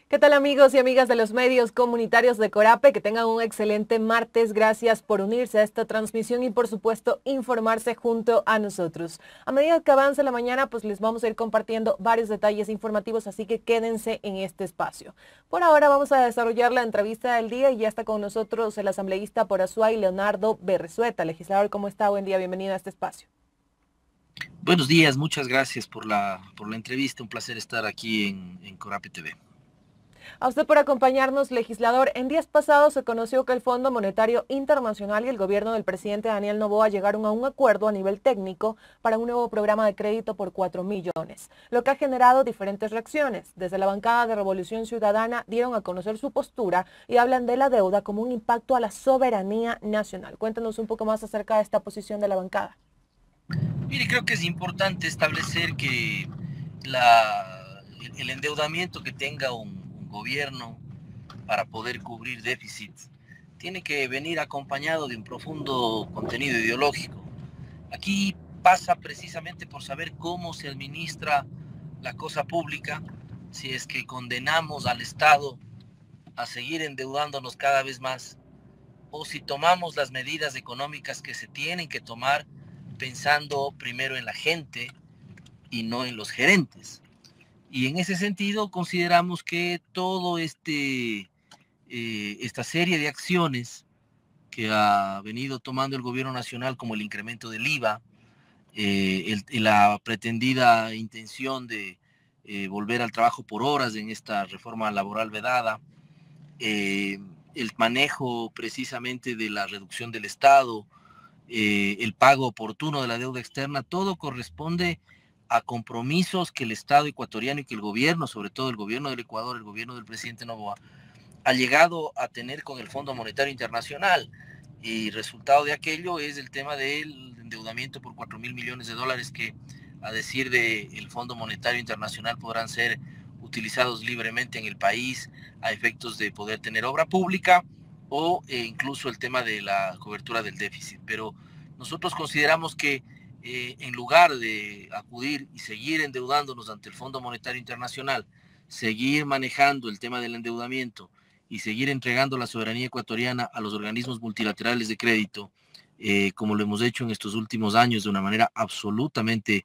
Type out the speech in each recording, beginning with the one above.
¿Qué tal amigos y amigas de los medios comunitarios de Corape? Que tengan un excelente martes. Gracias por unirse a esta transmisión y por supuesto informarse junto a nosotros. A medida que avance la mañana, pues les vamos a ir compartiendo varios detalles informativos, así que quédense en este espacio. Por ahora vamos a desarrollar la entrevista del día y ya está con nosotros el asambleísta por Azuay, Leonardo Berresueta. Legislador, ¿cómo está? Buen día, bienvenido a este espacio. Buenos días, muchas gracias por la entrevista. Un placer estar aquí en Corape TV. A usted por acompañarnos, legislador. En días pasados se conoció que el Fondo Monetario Internacional y el gobierno del presidente Daniel Noboa llegaron a un acuerdo a nivel técnico para un nuevo programa de crédito por 4 millones, lo que ha generado diferentes reacciones. Desde la bancada de Revolución Ciudadana dieron a conocer su postura y hablan de la deuda como un impacto a la soberanía nacional. Cuéntanos un poco más acerca de esta posición de la bancada. Mire, creo que es importante establecer que el endeudamiento que tenga un gobierno para poder cubrir déficits tiene que venir acompañado de un profundo contenido ideológico. Aquí pasa precisamente por saber cómo se administra la cosa pública, si es que condenamos al Estado a seguir endeudándonos cada vez más, o si tomamos las medidas económicas que se tienen que tomar pensando primero en la gente y no en los gerentes. Y en ese sentido consideramos que todo esta serie de acciones que ha venido tomando el gobierno nacional, como el incremento del IVA, la pretendida intención de volver al trabajo por horas en esta reforma laboral vedada, eh, el manejo precisamente de la reducción del Estado, el pago oportuno de la deuda externa, todo corresponde a compromisos que el Estado ecuatoriano y que el gobierno, sobre todo el gobierno del Ecuador, el gobierno del presidente Noboa, ha llegado a tener con el Fondo Monetario Internacional. Y resultado de aquello es el tema del endeudamiento por 4.000 millones de dólares que, a decir del Fondo Monetario Internacional, podrán ser utilizados libremente en el país a efectos de poder tener obra pública o incluso el tema de la cobertura del déficit. Pero nosotros consideramos que en lugar de acudir y seguir endeudándonos ante el Fondo Monetario Internacional, seguir manejando el tema del endeudamiento y seguir entregando la soberanía ecuatoriana a los organismos multilaterales de crédito, como lo hemos hecho en estos últimos años de una manera absolutamente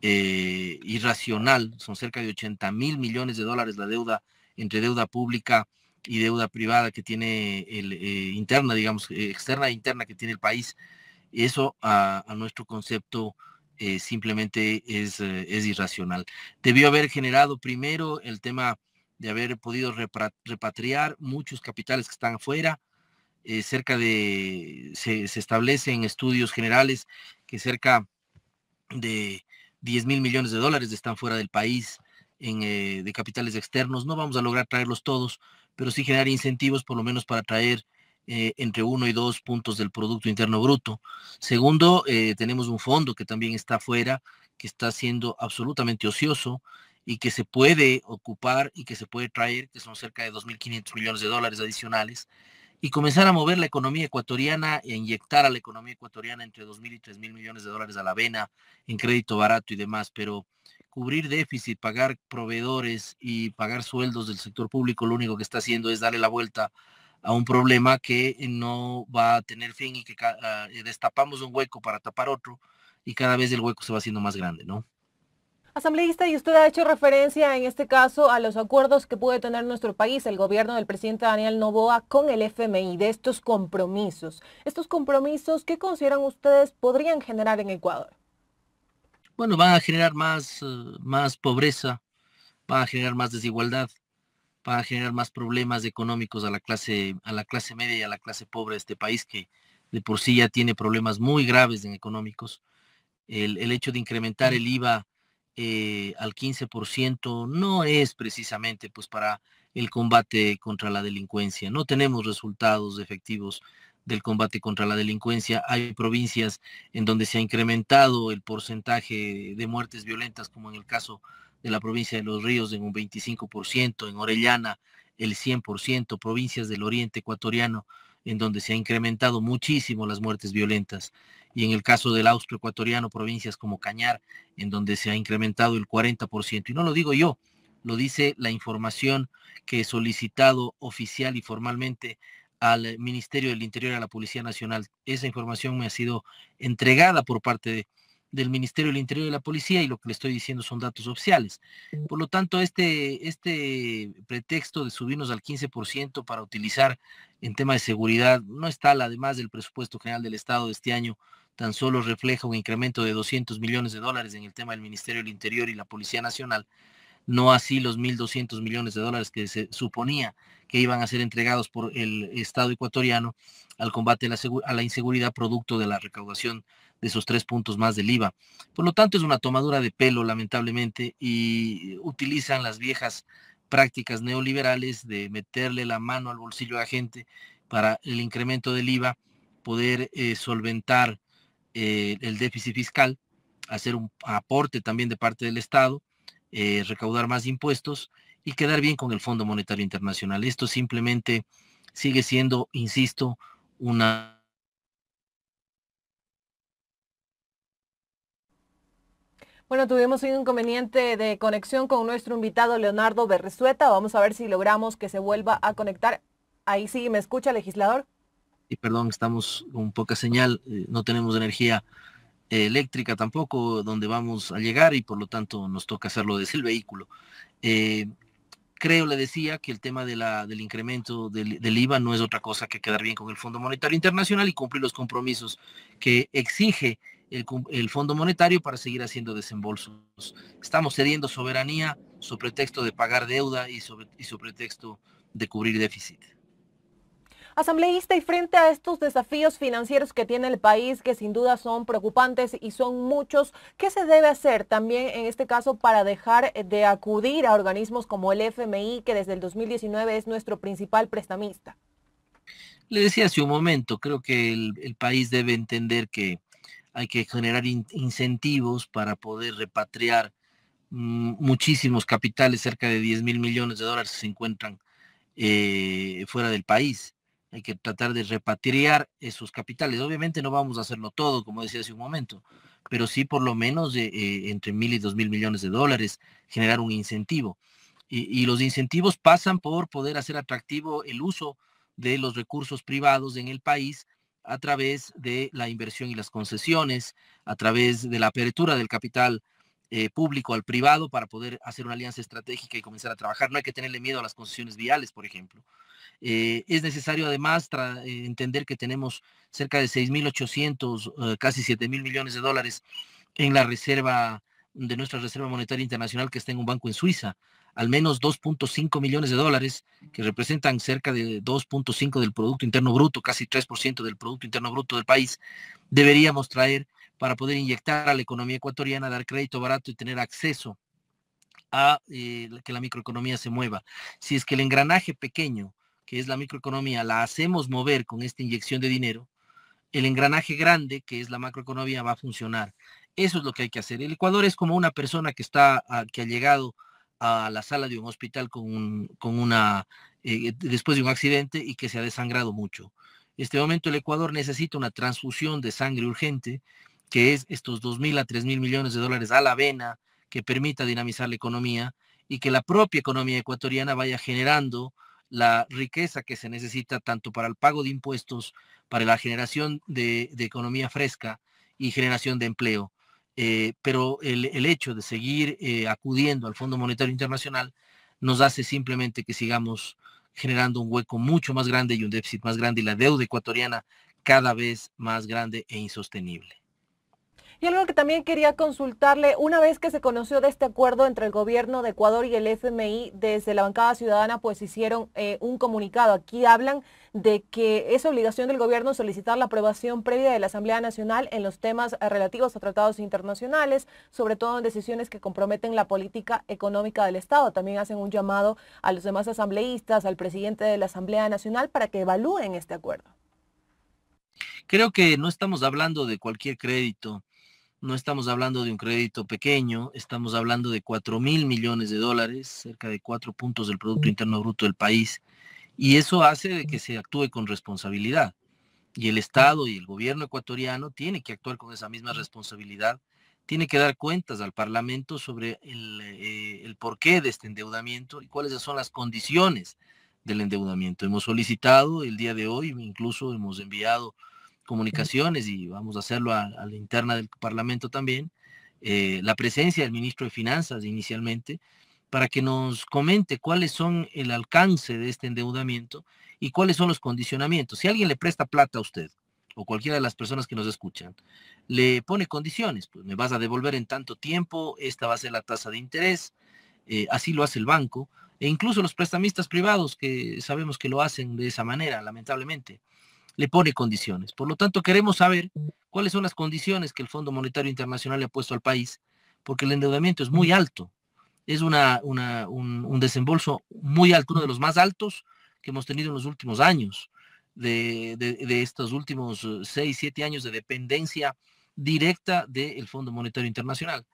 irracional. Son cerca de 80.000 millones de dólares la deuda entre deuda pública y deuda privada que tiene interna, digamos, externa e interna que tiene el país. Eso a nuestro concepto simplemente es irracional. Debió haber generado primero el tema de haber podido repatriar muchos capitales que están afuera. Se establecen estudios generales que cerca de 10.000 millones de dólares están fuera del país de capitales externos. No vamos a lograr traerlos todos, pero sí generar incentivos por lo menos para traer entre 1 y 2 puntos del Producto Interno Bruto. Segundo, tenemos un fondo que también está afuera, que está siendo absolutamente ocioso y que se puede ocupar y que se puede traer, que son cerca de 2.500 millones de dólares adicionales, y comenzar a mover la economía ecuatoriana e inyectar a la economía ecuatoriana entre 2.000 y 3.000 millones de dólares a la vena en crédito barato y demás. Pero cubrir déficit, pagar proveedores y pagar sueldos del sector público, lo único que está haciendo es darle la vuelta a un problema que no va a tener fin y que destapamos un hueco para tapar otro y cada vez el hueco se va haciendo más grande, ¿no? Asambleísta, y usted ha hecho referencia en este caso a los acuerdos que puede tener nuestro país, el gobierno del presidente Daniel Noboa con el FMI, de estos compromisos. Estos compromisos, ¿qué consideran ustedes podrían generar en Ecuador? Bueno, van a generar más pobreza, van a generar más desigualdad, van a generar más problemas económicos a la clase media y a la clase pobre de este país, que de por sí ya tiene problemas muy graves en económicos. El hecho de incrementar el IVA al 15% no es precisamente pues para el combate contra la delincuencia. No tenemos resultados efectivos del combate contra la delincuencia. Hay provincias en donde se ha incrementado el porcentaje de muertes violentas, como en el caso de la provincia de Los Ríos en un 25%, en Orellana el 100%, provincias del oriente ecuatoriano en donde se ha incrementado muchísimo las muertes violentas, y en el caso del austro ecuatoriano, provincias como Cañar, en donde se ha incrementado el 40%. Y no lo digo yo, lo dice la información que he solicitado oficial y formalmente al Ministerio del Interior y a la Policía Nacional. Esa información me ha sido entregada por parte del Ministerio del Interior y la Policía, y lo que le estoy diciendo son datos oficiales. Por lo tanto, este pretexto de subirnos al 15% para utilizar en tema de seguridad no está, además del presupuesto general del Estado de este año, tan solo refleja un incremento de 200 millones de dólares en el tema del Ministerio del Interior y la Policía Nacional, no así los 1.200 millones de dólares que se suponía que iban a ser entregados por el Estado ecuatoriano al combate a la inseguridad producto de la recaudación de esos 3 puntos más del IVA. Por lo tanto, es una tomadura de pelo, lamentablemente, y utilizan las viejas prácticas neoliberales de meterle la mano al bolsillo a la gente para el incremento del IVA, poder solventar el déficit fiscal, hacer un aporte también de parte del Estado, recaudar más impuestos y quedar bien con el Fondo Monetario Internacional. Esto simplemente sigue siendo, insisto, una... Bueno, tuvimos un inconveniente de conexión con nuestro invitado Leonardo Berresueta. Vamos a ver si logramos que se vuelva a conectar. Ahí sí, ¿me escucha, legislador? Y perdón, estamos con poca señal, no tenemos energía eléctrica tampoco donde vamos a llegar y por lo tanto nos toca hacerlo desde el vehículo. Eh, Creo, le decía, que el tema del incremento del IVA no es otra cosa que quedar bien con el Fondo Monetario Internacional y cumplir los compromisos que exige el Fondo Monetario para seguir haciendo desembolsos. Estamos cediendo soberanía sobre pretexto de pagar deuda y sobre pretexto de cubrir déficit. Asambleísta, y frente a estos desafíos financieros que tiene el país, que sin duda son preocupantes y son muchos, ¿qué se debe hacer también en este caso para dejar de acudir a organismos como el FMI, que desde el 2019 es nuestro principal prestamista? Le decía hace un momento, creo que el país debe entender que hay que generar incentivos para poder repatriar muchísimos capitales, cerca de 10.000 millones de dólares se encuentran fuera del país. Hay que tratar de repatriar esos capitales. Obviamente no vamos a hacerlo todo, como decía hace un momento, pero sí por lo menos entre 1.000 y 2.000 millones de dólares, generar un incentivo. Y los incentivos pasan por poder hacer atractivo el uso de los recursos privados en el país a través de la inversión y las concesiones, a través de la apertura del capital público al privado para poder hacer una alianza estratégica y comenzar a trabajar. No hay que tenerle miedo a las concesiones viales, por ejemplo. Es necesario además entender que tenemos cerca de 6.800, casi 7.000 millones de dólares en la reserva de nuestra Reserva Monetaria Internacional, que está en un banco en Suiza. Al menos 2.5 millones de dólares, que representan cerca de 2.5 del Producto Interno Bruto, casi 3% del Producto Interno Bruto del país, deberíamos traer para poder inyectar a la economía ecuatoriana, dar crédito barato y tener acceso a que la microeconomía se mueva. Si es que el engranaje pequeño, que es la microeconomía, la hacemos mover con esta inyección de dinero, el engranaje grande, que es la macroeconomía, va a funcionar. Eso es lo que hay que hacer. El Ecuador es como una persona que ha llegado a la sala de un hospital después de un accidente y que se ha desangrado mucho. En este momento el Ecuador necesita una transfusión de sangre urgente, que es estos 2.000 a 3.000 millones de dólares a la vena, que permita dinamizar la economía y que la propia economía ecuatoriana vaya generando la riqueza que se necesita tanto para el pago de impuestos, para la generación de economía fresca y generación de empleo. Pero el hecho de seguir acudiendo al Fondo Monetario Internacional nos hace simplemente que sigamos generando un hueco mucho más grande y un déficit más grande y la deuda ecuatoriana cada vez más grande e insostenible. Y algo que también quería consultarle, una vez que se conoció de este acuerdo entre el gobierno de Ecuador y el FMI, desde la bancada ciudadana pues hicieron un comunicado. Aquí hablan de que es obligación del gobierno solicitar la aprobación previa de la Asamblea Nacional en los temas relativos a tratados internacionales, sobre todo en decisiones que comprometen la política económica del Estado. También hacen un llamado a los demás asambleístas, al presidente de la Asamblea Nacional para que evalúen este acuerdo. Creo que no estamos hablando de cualquier crédito. No estamos hablando de un crédito pequeño, estamos hablando de 4.000 millones de dólares, cerca de 4 puntos del Producto Interno Bruto del país, y eso hace de que se actúe con responsabilidad. Y el Estado y el gobierno ecuatoriano tienen que actuar con esa misma responsabilidad tiene que dar cuentas al Parlamento sobre el porqué de este endeudamiento y cuáles son las condiciones del endeudamiento. Hemos solicitado el día de hoy, incluso hemos enviado comunicaciones y vamos a hacerlo a la interna del Parlamento también, la presencia del ministro de Finanzas inicialmente, para que nos comente cuáles son el alcance de este endeudamiento y cuáles son los condicionamientos. Si alguien le presta plata a usted, o cualquiera de las personas que nos escuchan, le pone condiciones, pues me vas a devolver en tanto tiempo, esta va a ser la tasa de interés, así lo hace el banco, e incluso los prestamistas privados, que sabemos que lo hacen de esa manera, lamentablemente, le pone condiciones. Por lo tanto, queremos saber cuáles son las condiciones que el Fondo Monetario Internacional le ha puesto al país, porque el endeudamiento es muy alto, es un desembolso muy alto, uno de los más altos que hemos tenido en los últimos años, de estos últimos 6, 7 años de dependencia directa del Fondo Monetario Internacional.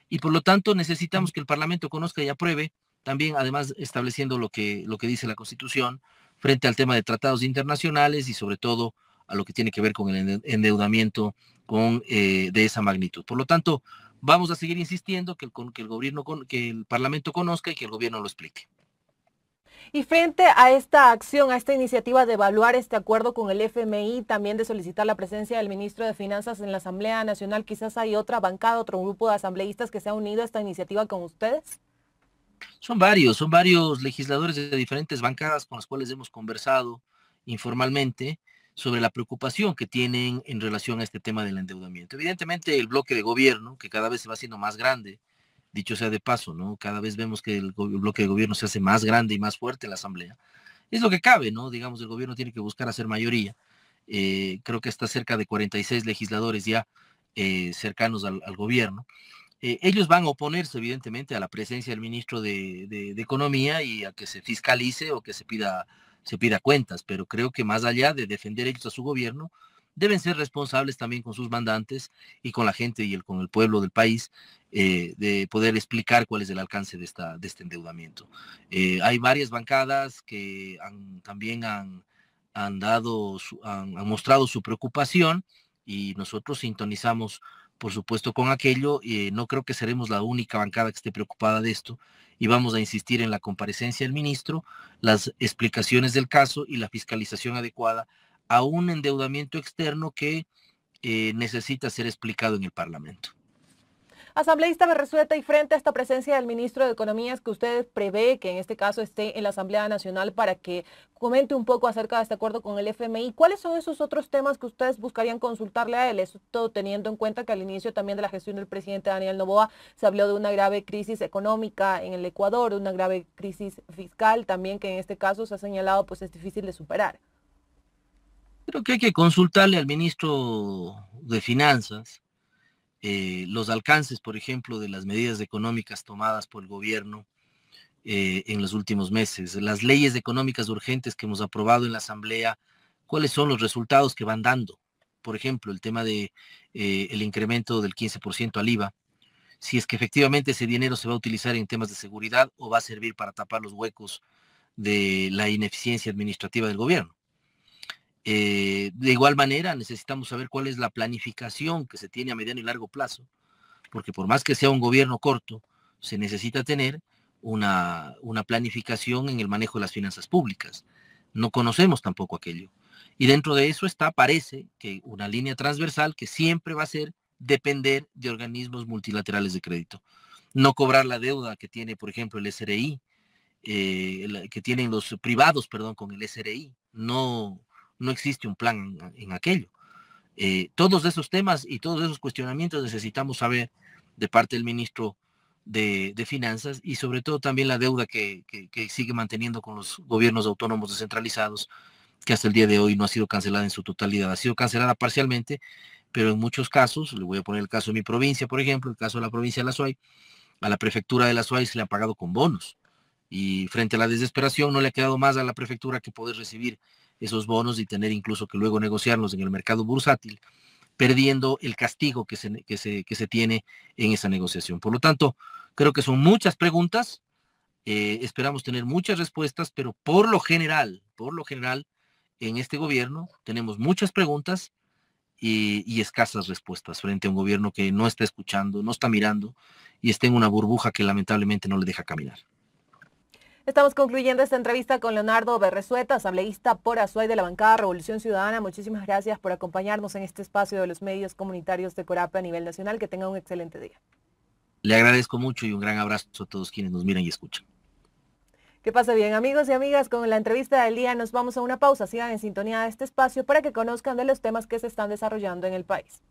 Y por lo tanto necesitamos que el Parlamento conozca y apruebe, también además estableciendo lo que dice la Constitución, frente al tema de tratados internacionales y sobre todo a lo que tiene que ver con el endeudamiento de esa magnitud. Por lo tanto, vamos a seguir insistiendo que el Parlamento conozca y que el gobierno lo explique. Y frente a esta acción, a esta iniciativa de evaluar este acuerdo con el FMI, también de solicitar la presencia del ministro de Finanzas en la Asamblea Nacional, quizás hay otra bancada, otro grupo de asambleístas que se ha unido a esta iniciativa con ustedes. Son varios legisladores de diferentes bancadas con los cuales hemos conversado informalmente sobre la preocupación que tienen en relación a este tema del endeudamiento. Evidentemente, el bloque de gobierno, que cada vez se va haciendo más grande, dicho sea de paso, ¿no? Cada vez vemos que el bloque de gobierno se hace más grande y más fuerte en la Asamblea. Es lo que cabe, ¿no? Digamos, el gobierno tiene que buscar hacer mayoría. Creo que está cerca de 46 legisladores ya cercanos al gobierno. Ellos van a oponerse, evidentemente, a la presencia del ministro de Economía y a que se fiscalice o que se pida cuentas, pero creo que más allá de defender ellos a su gobierno, deben ser responsables también con sus mandantes y con la gente y con el pueblo del país, de poder explicar cuál es el alcance de este endeudamiento. Hay varias bancadas que también han mostrado su preocupación y nosotros sintonizamos por supuesto, con aquello. No creo que seremos la única bancada que esté preocupada de esto y vamos a insistir en la comparecencia del ministro, las explicaciones del caso y la fiscalización adecuada a un endeudamiento externo que necesita ser explicado en el Parlamento. Asambleísta Berresueta, y frente a esta presencia del ministro de Economía, que usted prevé que en este caso esté en la Asamblea Nacional para que comente un poco acerca de este acuerdo con el FMI, ¿cuáles son esos otros temas que ustedes buscarían consultarle a él? Esto teniendo en cuenta que al inicio también de la gestión del presidente Daniel Noboa se habló de una grave crisis económica en el Ecuador, una grave crisis fiscal también que en este caso se ha señalado pues es difícil de superar. Creo que hay que consultarle al ministro de Finanzas los alcances, por ejemplo, de las medidas económicas tomadas por el gobierno en los últimos meses, las leyes económicas urgentes que hemos aprobado en la Asamblea, cuáles son los resultados que van dando. Por ejemplo, el tema de el incremento del 15% al IVA, si es que efectivamente ese dinero se va a utilizar en temas de seguridad o va a servir para tapar los huecos de la ineficiencia administrativa del gobierno. De igual manera, necesitamos saber cuál es la planificación que se tiene a mediano y largo plazo, porque por más que sea un gobierno corto, se necesita tener una planificación en el manejo de las finanzas públicas. No conocemos tampoco aquello. Y dentro de eso parece que una línea transversal que siempre va a ser depender de organismos multilaterales de crédito. No cobrar la deuda que tiene, por ejemplo, el SRI, que tienen los privados, perdón, con el SRI. No existe un plan en aquello. Todos esos temas y todos esos cuestionamientos necesitamos saber de parte del ministro de Finanzas y sobre todo también la deuda que sigue manteniendo con los gobiernos autónomos descentralizados, que hasta el día de hoy no ha sido cancelada en su totalidad. Ha sido cancelada parcialmente, pero en muchos casos, le voy a poner el caso de mi provincia, por ejemplo, el caso de la provincia de La Suay, a la prefectura de La Suay se le han pagado con bonos. Y frente a la desesperación no le ha quedado más a la prefectura que poder recibir esos bonos y tener incluso que luego negociarlos en el mercado bursátil, perdiendo el castigo que se tiene en esa negociación. Por lo tanto, creo que son muchas preguntas, esperamos tener muchas respuestas, pero por lo general, en este gobierno tenemos muchas preguntas y escasas respuestas frente a un gobierno que no está escuchando, no está mirando y está en una burbuja que lamentablemente no le deja caminar. Estamos concluyendo esta entrevista con Leonardo Berresueta, asambleísta por Azuay de la bancada Revolución Ciudadana. Muchísimas gracias por acompañarnos en este espacio de los medios comunitarios de Corapa a nivel nacional. Que tenga un excelente día. Le agradezco mucho y un gran abrazo a todos quienes nos miran y escuchan. Que pase bien, amigos y amigas. Con la entrevista del día nos vamos a una pausa. Sigan en sintonía de este espacio para que conozcan de los temas que se están desarrollando en el país.